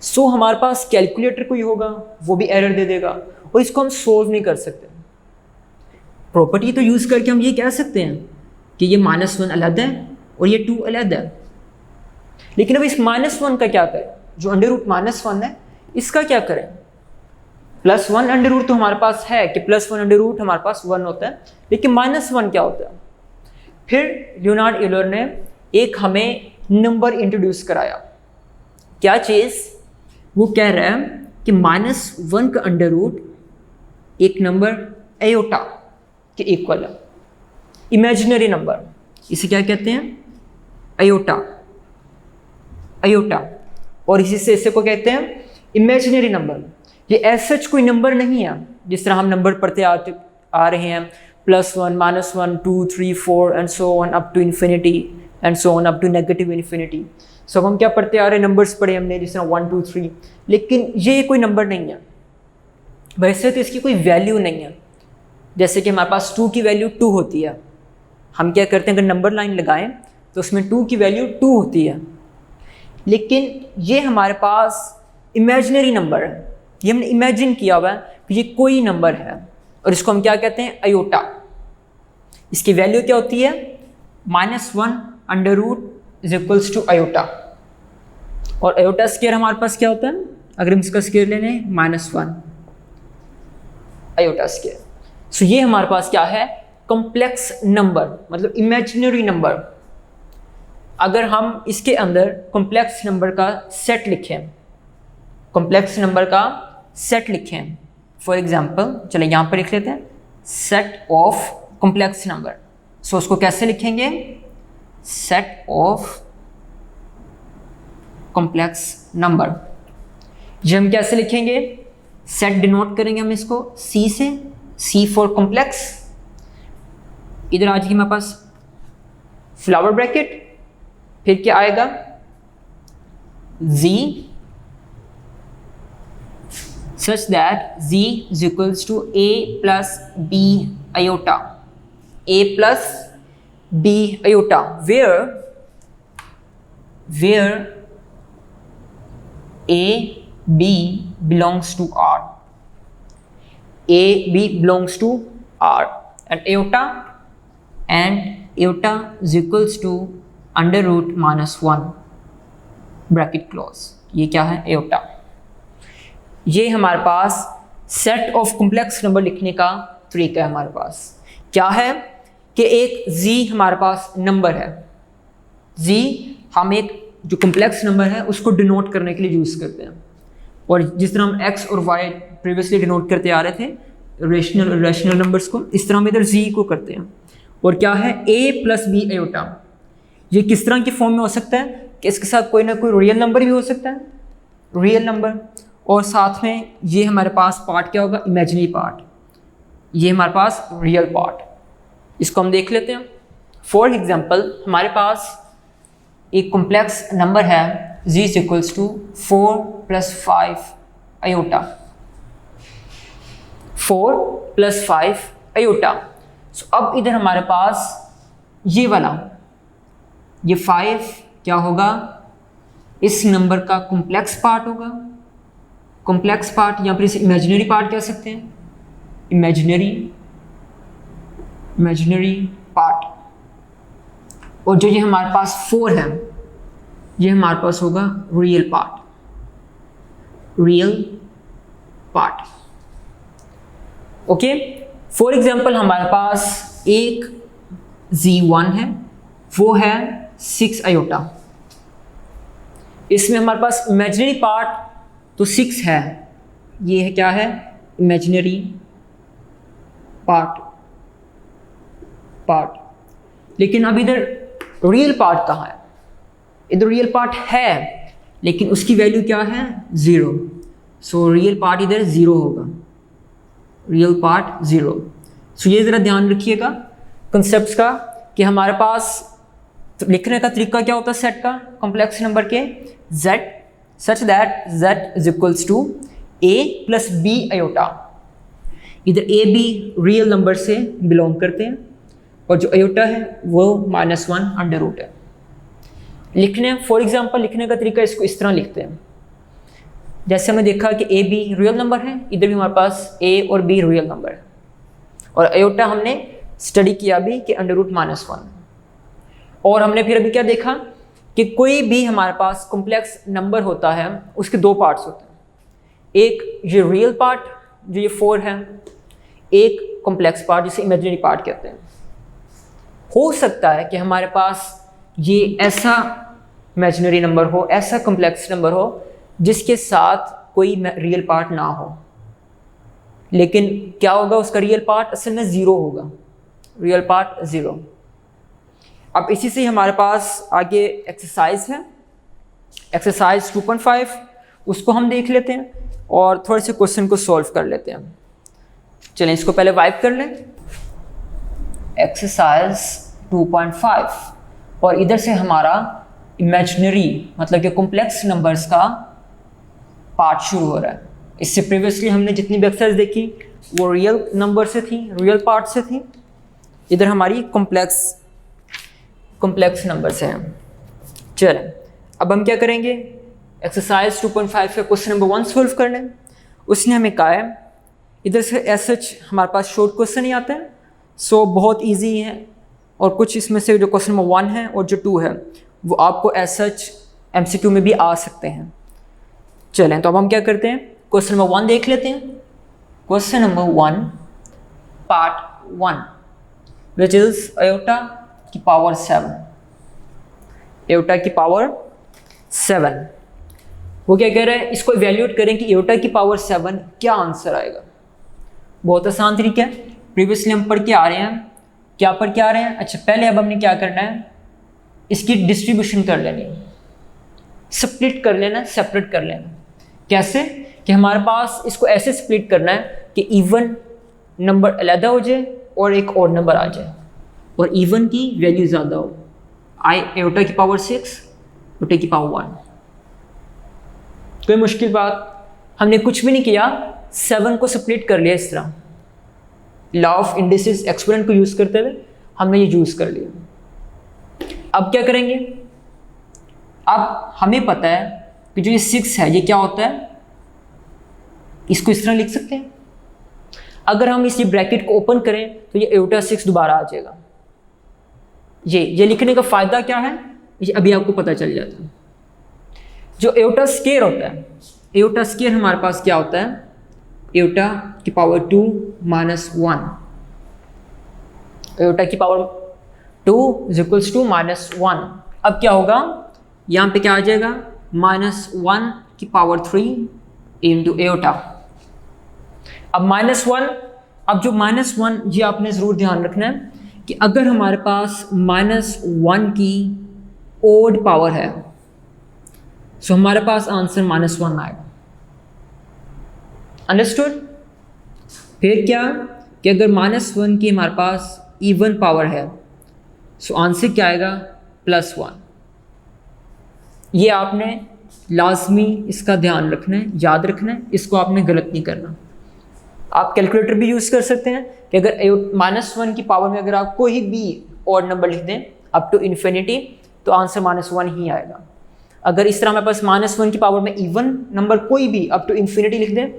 सो हमारे पास कैलकुलेटर कोई होगा, वो भी एरर दे देगा, और इसको हम सोल्व नहीं कर सकते। प्रॉपर्टी तो यूज़ करके हम ये कह सकते हैं कि ये -1 अलग है और ये 2 अलग है। लेकिन अब इस -1 का क्या करें, जो अंडर रूट -1 है, इसका क्या करें। +1 अंडर रूट तो हमारे पास है कि +1 अंडर रूट हमारे पास 1 होता है, लेकिन -1 क्या होता है। फिर लियोनार्ड यूलर ने एक हमें नंबर इंट्रोड्यूस कराया। क्या चीज़, वो कह रहा है कि -1 का अंडर रूट एक नंबर एयोटा के इक्वल है, इमेजिनरी नंबर, इसे क्या कहते हैं, एयोटा, और इसी से इसे को कहते हैं इमेजिनरी नंबर। ये एज सच कोई नंबर नहीं है, जिस तरह हम नंबर पढ़ते आ रहे हैं, +1, -1, 2, 3, 4 and so on up to infinity and so on up to negative infinity. सब हम क्या पढ़ते आ रहे हैं, नंबर्स पढ़े हमने, जिस तरह 1, 2, 3, लेकिन ये कोई नंबर नहीं है। वैसे तो इसकी कोई वैल्यू नहीं है। जैसे कि हमारे पास 2 की वैल्यू 2 होती है, हम क्या करते हैं, अगर नंबर लाइन लगाएं तो उसमें 2 की वैल्यू 2 होती है। लेकिन ये हमारे पास इमेजिनरी नंबर है, ये हमने इमेजिन किया हुआ है कि ये कोई नंबर है, और इसको हम क्या कहते हैं, अयोटा। इसकी वैल्यू क्या होती है, -1 under root is equals to iota, और अयोटा स्क्वायर हमारे पास क्या होता है, अगर हम इसका स्क्वायर ले लें -1 अयोटा स्क्वायर। सो ये हमारे पास क्या है, कॉम्प्लेक्स नंबर, मतलब इमेजिनरी नंबर। अगर हम इसके अंदर कॉम्प्लेक्स नंबर का सेट लिखें, कॉम्प्लेक्स नंबर का सेट लिखें, फॉर एग्जांपल चले यहाँ पर लिख लेते हैं, सेट ऑफ कॉम्प्लेक्स नंबर। सो उसको कैसे लिखेंगे, सेट ऑफ कॉम्प्लेक्स नंबर। ये हम कैसे लिखेंगे, सेट डिनोट करेंगे हम इसको C से, C फॉर कॉम्प्लेक्स। इधर आ जाइए हमारे पास फ्लावर ब्रैकेट, फिर क्या आएगा, Z such that z is equals to a plus b iota, a plus b iota, where a b belongs to r, a b belongs to r, and iota is equals to under root minus 1 bracket close. ये क्या है? Aorta. ये हमारे पास set of complex number लिखने का तरीका है। हमारे पास क्या है कि एक z हमारे पास नंबर है, z हम एक जो कॉम्प्लेक्स नंबर है उसको डिनोट करने के लिए यूज़ करते हैं, और जिस तरह हम x और y प्रीवियसली डिनोट करते आ रहे थे रेशनल नंबर्स को, इस तरह हम इधर z को करते हैं। और क्या है? a plus b iota. ये किस तरह की फॉर्म में हो सकता है कि इसके साथ कोई ना कोई रियल नंबर भी हो सकता है, रियल नंबर, और साथ में ये हमारे पास पार्ट क्या होगा? Imaginary part. ये हमारे पास रियल पार्ट। इसको हम देख लेते हैं। फॉर एग्जांपल हमारे पास एक कॉम्प्लेक्स नंबर है z इज इक्वल्स टू 4 प्लस 5 आयोटा, 4 प्लस 5 आयोटा। सो अब इधर हमारे पास ये वाला, ये 5 क्या होगा? इस नंबर का कॉम्प्लेक्स पार्ट होगा, कॉम्प्लेक्स पार्ट, या फिर इसे इमेजिनरी पार्ट कह सकते हैं, इमेजिनरी पार्ट। और जो ये हमारे पास 4 है, ये हमारे पास होगा real part. Okay, for example हमारे पास एक z1 है, वो है 6 आयोटा। इसमें हमारे पास इमेजिनरी पार्ट तो 6 है, ये है क्या है? Imaginary part. लेकिन अब इधर रियल पार्ट कहाँ है? इधर रियल पार्ट है लेकिन उसकी वैल्यू क्या है? 0। सो रियल पार्ट इधर 0 होगा, रियल पार्ट 0। सो ये ज़रा ध्यान रखिएगा कंसेप्ट्स का कि हमारे पास लिखने का तरीका क्या होता है सेट का, कॉम्प्लेक्स नंबर के z such that z is equals to a plus b iota. इधर a b रियल नंबर से बिलोंग करते हैं और जो आयोटा है वो -1 अंडर रूट है। लिखने फॉर एग्जांपल लिखने का तरीका इसको इस तरह लिखते हैं, जैसे हमने देखा कि a b रियल नंबर है, इधर भी हमारे पास a और b रियल नंबर है, और आयोटा हमने स्टडी किया अभी कि अंडर रूट -1। और हमने फिर अभी क्या देखा कि कोई भी हमारे पास कॉम्प्लेक्स नंबर होता है उसके 2 पार्ट्स होते हैं, एक ये रियल पार्ट जो ये 4 है, एक कॉम्प्लेक्स पार्ट जिसे इमेजिनरी पार्ट कहते हैं। हो सकता है कि हमारे पास ये ऐसा इमेजिनरी नंबर हो, ऐसा कॉम्प्लेक्स नंबर हो जिसके साथ कोई रियल पार्ट ना हो, लेकिन क्या होगा? उसका रियल पार्ट असल में 0 होगा, रियल पार्ट 0। अब इसी से हमारे पास आगे एक्सरसाइज है, एक्सरसाइज 2.5, उसको हम देख लेते हैं और थोड़े से क्वेश्चन को सॉल्व कर लेते हैं। चलें इसको पहले वाइप कर लें, एक्सरसाइज 2.5, और इधर से हमारा इमेजिनरी मतलब कि कॉम्प्लेक्स नंबर्स का पार्ट शुरू हो रहा है। इससे प्रीवियसली हमने जितनी भी एक्सरसाइज देखी वो रियल नंबर से थी, रियल पार्ट से थी, इधर हमारी कॉम्प्लेक्स नंबर से हैं। चलें अब हम क्या करेंगे, एक्सरसाइज 2.5 का क्वेश्चन नंबर 1 सॉल्व कर लें। उसने हमें कहा है इधर से एज सच हमारे पास शॉर्ट क्वेश्चन ही आते हैं, सो बहुत इजी है, और कुछ इसमें से जो क्वेश्चन नंबर 1 है और जो 2 है वो आपको एज सच MCQ में भी आ सकते हैं। चलें तो अब हम क्या करते हैं, क्वेश्चन नंबर 1 देख लेते हैं। Question number 1 part 1 which is iota की पावर 7, आयोटा की पावर 7। वो क्या कह रहे हैं, इसको इवैल्यूएट करें कि आयोटा की पावर 7 क्या आंसर आएगा। बहुत आसान तरीका है, प्रीवियसली हम पढ़ के आ रहे हैं। क्या पढ़ के आ रहे हैं? अच्छा, पहले अब हमने क्या करना है, इसकी डिस्ट्रीब्यूशन कर लेनी है, स्प्लिट कर लेना, सेपरेट कर लेना। कैसे कि हमारे पास इसको ऐसे स्प्लिट करना है कि इवन नंबर अलग हो जाए और एक और नंबर आ जाए, और इवन की वैल्यू ज़्यादा हो। आयोटा की पावर 6, आयोटा की पावर 1। कोई मुश्किल बात हमने कुछ भी नहीं किया, 7 को स्प्लिट कर लिया इस तरह, लॉ ऑफ इंडिसेस एक्सपोनेंट को यूज़ करते हुए हमने ये यूज़ कर लिया। अब क्या करेंगे, अब हमें पता है कि जो ये 6 है ये क्या होता है, इसको इस तरह लिख सकते हैं। अगर हम इस ब्रैकेट को ओपन करें तो ये एयोटा 6 दोबारा आ जाएगा। ये लिखने का फ़ायदा क्या है, ये अभी आपको पता चल जाता है। जो एयोटा स्क्वायर होता है, एयोटा स्क्वायर हमारे पास क्या होता है, एयोटा की पावर 2 माइनस 1, एयोटा की power 2 is equals to minus 1। अब क्या होगा, यहाँ पे क्या आ जाएगा, माइनस 1 की पावर 3 इंटू एयोटा। अब माइनस 1, अब जो माइनस 1 ये आपने ज़रूर ध्यान रखना है कि अगर हमारे पास माइनस 1 की ओड पावर है तो हमारे पास आंसर माइनस 1 आएगा। अंडरस्टूड? फिर क्या कि अगर माइनस 1 की हमारे पास इवन पावर है तो आंसर क्या आएगा, प्लस 1। ये आपने लाजमी इसका ध्यान रखना है, याद रखना है, इसको आपने गलत नहीं करना। आप कैलकुलेटर भी यूज़ कर सकते हैं कि अगर माइनस 1 की पावर में अगर आप कोई भी ऑड नंबर लिख दें अप टू इन्फिनिटी तो आंसर माइनस 1 ही आएगा। अगर इस तरह हमारे पास माइनस 1 की पावर में इवन नंबर कोई भी अप टू इन्फिनिटी लिख दें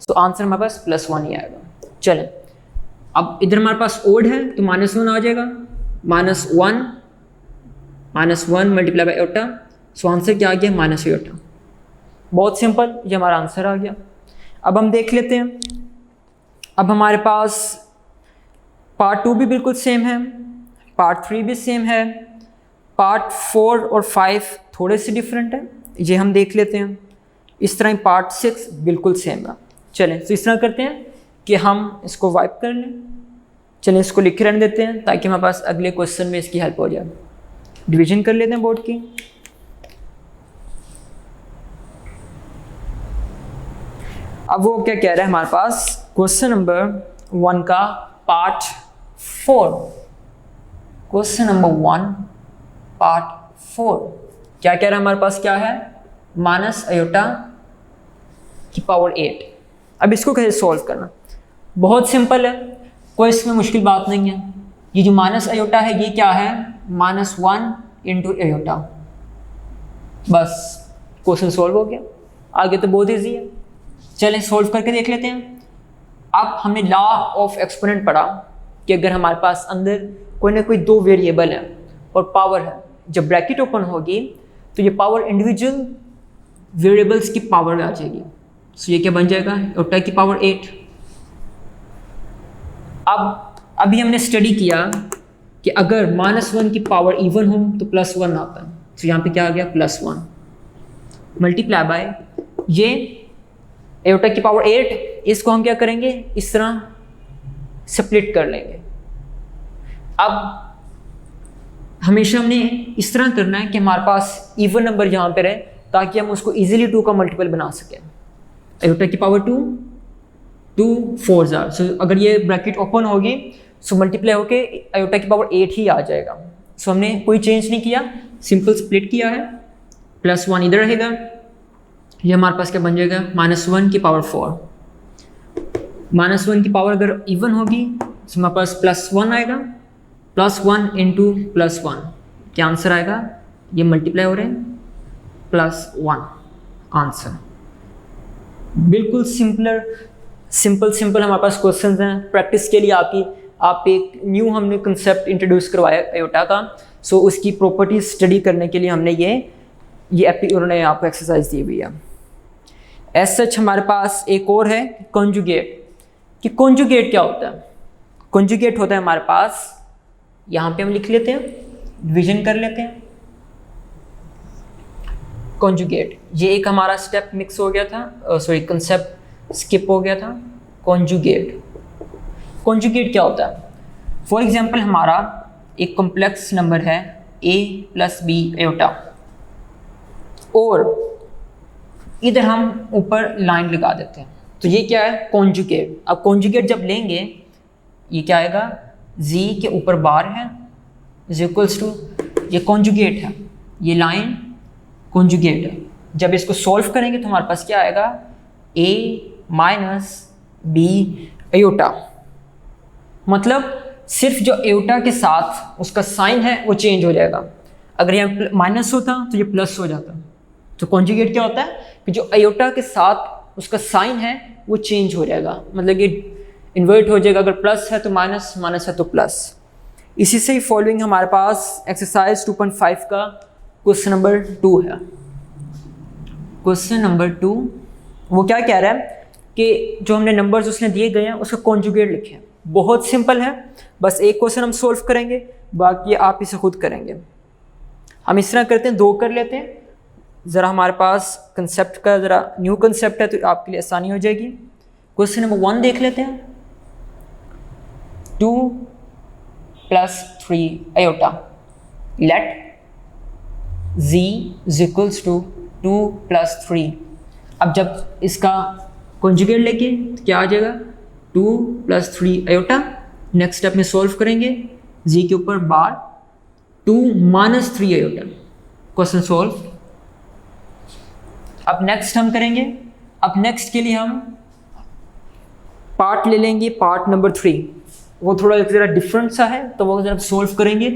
तो आंसर हमारे पास प्लस 1 ही आएगा। चलें, अब इधर हमारे पास ओड है तो माइनस 1 आ जाएगा, minus 1 multiply by aorta, so answer क्या आ गया, माइनस एयोटा। बहुत सिंपल, ये हमारा आंसर आ गया। अब हम देख लेते हैं, अब हमारे पास पार्ट 2 भी बिल्कुल सेम है, पार्ट 3 भी सेम है, पार्ट 4 और 5 थोड़े से डिफरेंट है, ये हम देख लेते हैं। इस तरह पार्ट 6 बिल्कुल सेम है। चलें, तो इस तरह करते हैं कि हम इसको वाइप कर लें। चलें, इसको लिखे रहने देते हैं ताकि हमारे पास अगले क्वेश्चन में इसकी हेल्प हो जाए। डिवीजन कर लेते हैं बोर्ड की। अब वो क्या कह रहा है हमारे पास, क्वेश्चन नंबर 1 का पार्ट 4, क्वेश्चन नंबर 1 पार्ट 4 क्या कह रहा है हमारे पास, क्या है, माइनस अयोटा की पावर 8। अब इसको कैसे सॉल्व करना, बहुत सिंपल है, कोई इसमें मुश्किल बात नहीं है। ये जो माइनस अयोटा है ये क्या है, माइनस 1 इंटू अयोटा, बस क्वेश्चन सॉल्व हो गया। आगे तो बहुत ईजी है, चलें सॉल्व करके देख लेते हैं। अब हमने लॉ ऑफ एक्सपोनेंट पढ़ा कि अगर हमारे पास अंदर कोई ना कोई 2 वेरिएबल है और पावर है, जब ब्रैकेट ओपन होगी तो ये पावर इंडिविजुअल वेरिएबल्स की पावर में आ जाएगी। सो ये क्या बन जाएगा, एयोटा की पावर 8। अब अभी हमने स्टडी किया कि अगर माइनस 1 की पावर इवन हो तो प्लस 1 आता है, तो यहाँ पे क्या आ गया, प्लस 1 मल्टीप्लाई बाय ये एयोटा की पावर 8। इसको हम क्या करेंगे, इस तरह स्प्लिट कर लेंगे। अब हमेशा हमने इस तरह करना है कि हमारे पास इवन नंबर यहाँ पे रहे ताकि हम उसको इजीली 2 का मल्टीपल बना सकें। एयोटा की पावर 2 4 जार, सो अगर ये ब्रैकेट ओपन होगी सो मल्टीप्लाई होके एयोटा की पावर 8 ही आ जाएगा। सो हमने कोई चेंज नहीं किया, सिंपल स्प्लिट किया है, प्लस 1 इधर रहेगा, ये हमारे पास क्या बन जाएगा, माइनस 1 की पावर 4। माइनस 1 की पावर अगर इवन होगी तो हमारे पास प्लस 1 आएगा, प्लस 1 इंटू प्लस 1 क्या आंसर आएगा, ये मल्टीप्लाई हो रहे हैं, प्लस 1 आंसर। बिल्कुल सिंपल हमारे पास क्वेश्चंस हैं। प्रैक्टिस के लिए आप एक न्यू हमने कंसेप्ट इंट्रोड्यूस करवाया एयोटा का, सो उसकी प्रॉपर्टीज स्टडी करने के लिए हमने उन्होंने आपको एक्सरसाइज दी हुई है। एज सच हमारे पास एक और है कॉन्जुगेट, कि कॉन्जुगेट क्या होता है। कॉन्जुगेट होता है हमारे पास, यहाँ पे हम लिख लेते हैं, डिवीजन कर लेते हैं। कॉन्जुगेट, ये एक हमारा स्टेप मिक्स हो गया था, सॉरी कंसेप्ट स्किप हो गया था। कॉन्जुगेट क्या होता है, फॉर एग्जांपल हमारा एक कॉम्प्लेक्स नंबर है a + b एयोटा, और इधर हम ऊपर लाइन लगा देते हैं, तो ये क्या है, कॉन्जुगेट। अब कॉन्जुगेट जब लेंगे ये क्या आएगा, z के ऊपर बार है इज इक्वल्स टू, ये कॉन्जुगेट है, ये लाइन कॉन्जुगेट है। जब इसको सॉल्व करेंगे तो हमारे पास क्या आएगा, a माइनस बी एयोटा। मतलब सिर्फ जो एयोटा के साथ उसका साइन है वो चेंज हो जाएगा। अगर यहाँ माइनस होता तो ये प्लस हो जाता। तो कॉन्जुगेट क्या होता है कि जो एयोटा के साथ उसका साइन है वो चेंज हो जाएगा, मतलब ये इन्वर्ट हो जाएगा। अगर प्लस है तो माइनस, माइनस है तो प्लस। इसी से ही फॉलोइंग हमारे पास एक्सरसाइज 2.5 का क्वेश्चन नंबर 2 है। क्वेश्चन नंबर 2 वो क्या कह रहा है कि जो हमने नंबर्स उसने दिए गए हैं उसका कॉन्जुगेट लिखें। बहुत सिंपल है, बस एक क्वेश्चन हम सोल्व करेंगे, बाकी आप इसे खुद करेंगे। हम इस तरह करते हैं, 2 कर लेते हैं, ज़रा हमारे पास कंसेप्ट का ज़रा न्यू कंसेप्ट है तो आपके लिए आसानी हो जाएगी। क्वेश्चन नंबर 1 देख लेते हैं। 2 + 3 iota let z equals to 2 + 3। अब जब इसका कॉन्जुगेट लेके तो क्या आ जाएगा, 2 + 3 आयोटा। नेक्स्ट स्टेप में सॉल्व करेंगे, z के ऊपर बार 2 - 3 आयोटा। Question solve. अब नेक्स्ट हम करेंगे, अब नेक्स्ट के लिए हम पार्ट ले लेंगे, पार्ट नंबर 3। वो थोड़ा ज़रा डिफरेंट सा है, तो वो जब सॉल्व करेंगे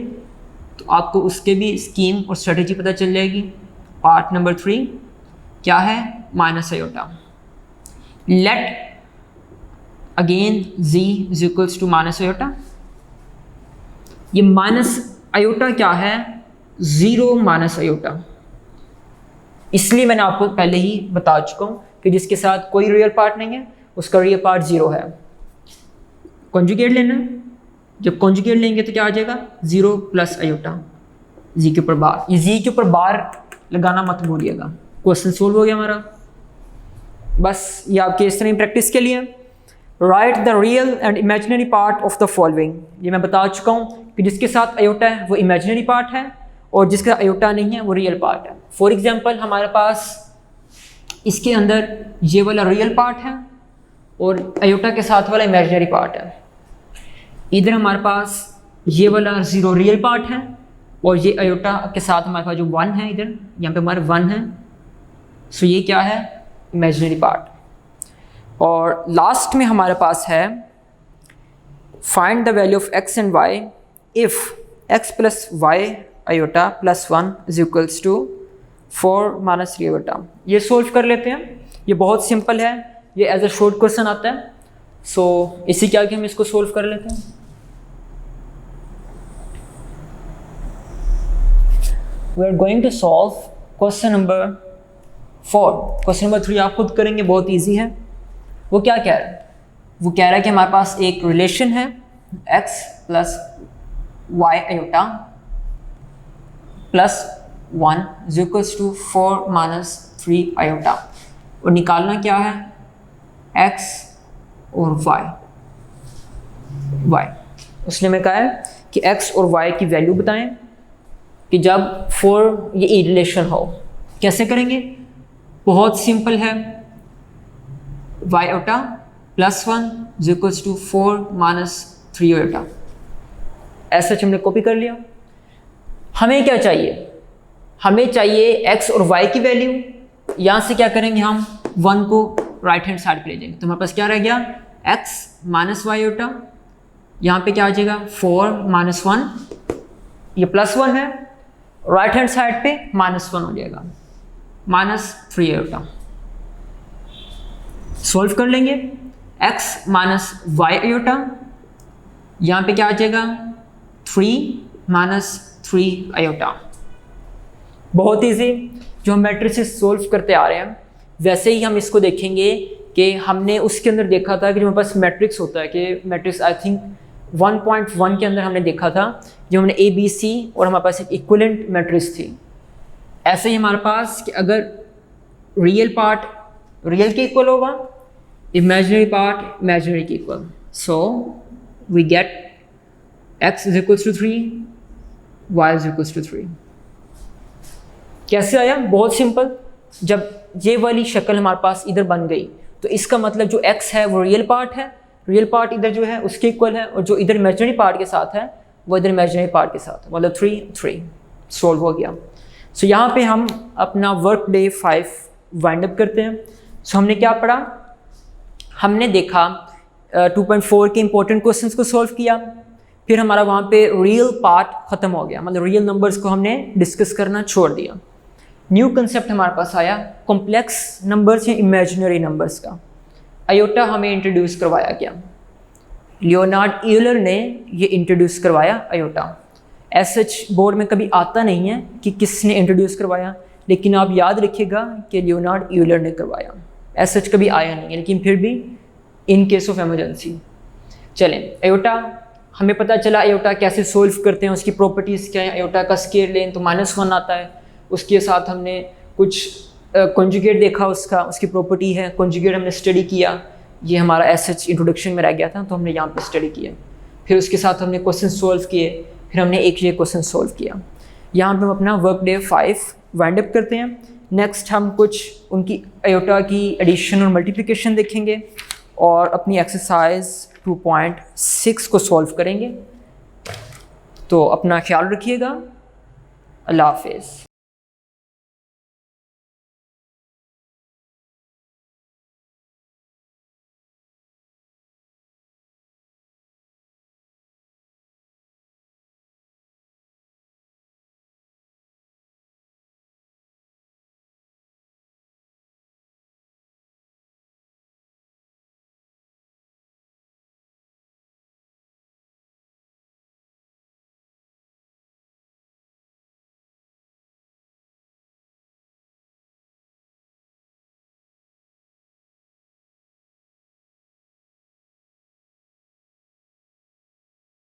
तो आपको उसके भी स्कीम और स्ट्रेटेजी पता चल जाएगी। पार्ट नंबर 3 क्या है, minus iota. Let again z equals to minus iota. ये माइनस आयोटा क्या है, 0 माइनस आयोटा। इसलिए मैंने आपको पहले ही बता चुका हूँ कि जिसके साथ कोई रियल पार्ट नहीं है उसका रियल पार्ट 0 है। कॉन्जुगेट लेना, जब कॉन्जुगेट लेंगे तो क्या आ जाएगा, 0 + आयोटा, जी के ऊपर बार। ये जी के ऊपर बार लगाना मत भूलिएगा। क्वेश्चन सोल्व हो गया हमारा। बस ये आपके इस तरह प्रैक्टिस के लिए। Right the real and imaginary part of the following. ये मैं बता चुका हूँ कि जिसके साथ आयोटा है वो इमेजिनरी पार्ट है और जिसका आयोटा नहीं है वो रियल पार्ट है। फॉर एग्जाम्पल हमारे पास इसके अंदर ये वाला रियल पार्ट है और आयोटा के साथ वाला इमेजिनरी पार्ट है। इधर हमारे पास ये वाला 0 रियल पार्ट है और ये आयोटा के साथ हमारे पास जो 1 है, इधर यहाँ पे हमारे 1 है। सो ये क्या है, इमेजिनरी पार्ट। और लास्ट में हमारे पास है find the value of x and y if x + y iota + 1 equals to 4 - 3 iota. ये सोल्व कर लेते हैं। ये बहुत सिंपल है, ये एज अ शॉर्ट क्वेश्चन आता है। सो इसी के आगे हम इसको सोल्व कर लेते हैं। We are going to solve question number 4। Question number 3 आप खुद करेंगे, बहुत ईजी है। वो क्या कह रहा है, वो कह रहा है कि हमारे पास एक रिलेशन है x + y iota + 1 equals to 4 - 3 iota. और निकालना क्या है, x और y। उसने में कहा है कि x और y की वैल्यू बताएं कि जब 4 ये रिलेशन हो। कैसे करेंगे, बहुत सिंपल है। y iota + 1 equals to 4 - 3 iota. ऐसा हमने कॉपी कर लिया। हमें क्या चाहिए, हमें चाहिए x और y की वैल्यू। यहाँ से क्या करेंगे, हम 1 को राइट हैंड साइड पे ले जाएंगे तो हमारे पास क्या रह गया, x - y आयोटा। यहाँ पे क्या आ जाएगा, 4 - 1, ये +1 है, राइट हैंड साइड पे -1 हो जाएगा, -3 आयोटा। सॉल्व कर लेंगे, x - y आयोटा, यहाँ पे क्या आ जाएगा, 3 - 3 आयोटा। बहुत इजी। जो हम मैट्रिसेस सॉल्व करते आ रहे हैं वैसे ही हम इसको देखेंगे कि हमने उसके अंदर देखा था कि जो हमारे पास मैट्रिक्स होता है, कि मैट्रिक्स आई थिंक 1.1 के अंदर हमने देखा था जो हमने ABC और हमारे पास एक इक्विवेलेंट मैट्रिक्स थी। ऐसे ही हमारे पास कि अगर रियल पार्ट रियल के इक्वल होगा, इमेजिनरी पार्ट इमेजिनरी के equal, so we get x = 3, y = 3। कैसे आया, बहुत सिंपल। जब ये वाली शक्ल हमारे पास इधर बन गई तो इसका मतलब जो x है वो रियल पार्ट है, रियल पार्ट इधर जो है उसके इक्वल है, और जो इधर इमेजिनरी पार्ट के साथ है वो इधर इमेजिनरी पार्ट के साथ, मतलब 3 सॉल्व हो गया। सो यहाँ पे हम अपना वर्क डे 5 वाइंड अप करते हैं। सो हमने क्या पढ़ा, हमने देखा 2.4 के इंपॉर्टेंट क्वेश्चंस को सॉल्व किया, फिर हमारा वहाँ पे रियल पार्ट ख़त्म हो गया, मतलब रियल नंबर्स को हमने डिस्कस करना छोड़ दिया। न्यू कंसेप्ट हमारे पास आया कॉम्प्लेक्स नंबर्स या इमेजिनरी नंबर्स का। आयोटा हमें इंट्रोड्यूस करवाया गया, लियोनार्ड यूलर ने ये इंट्रोड्यूस करवाया आयोटा। एसएच बोर्ड में कभी आता नहीं है कि किसने इंट्रोड्यूस करवाया, लेकिन आप याद रखिएगा कि लियोनार्ड यूलर ने करवाया। एसएच कभी आया नहीं है, लेकिन फिर भी इन केस ऑफ एमरजेंसी। चलें, आयोटा हमें पता चला आयोटा कैसे सोल्व करते हैं, उसकी प्रॉपर्टीज़ क्या हैं। आयोटा का स्केयर लें तो -1 आता है, उसके साथ हमने कुछ कॉन्जुगेट देखा, उसकी प्रॉपर्टी है कॉन्जुगेट, हमने स्टडी किया। ये हमारा एसएच इंट्रोडक्शन में रह गया था, तो हमने यहाँ पे स्टडी किया। फिर उसके साथ हमने क्वेश्चन सॉल्व किए, फिर हमने एक ये क्वेश्चन सॉल्व किया। यहाँ पे हम अपना वर्क डे 5 वाइंड अप करते हैं। नेक्स्ट हम कुछ उनकी आयोटा की एडिशन और मल्टीप्लिकेशन देखेंगे और अपनी एक्सरसाइज 2.6 को सॉल्व करेंगे। तो अपना ख्याल रखिएगा। अल्लाह हाफिज़।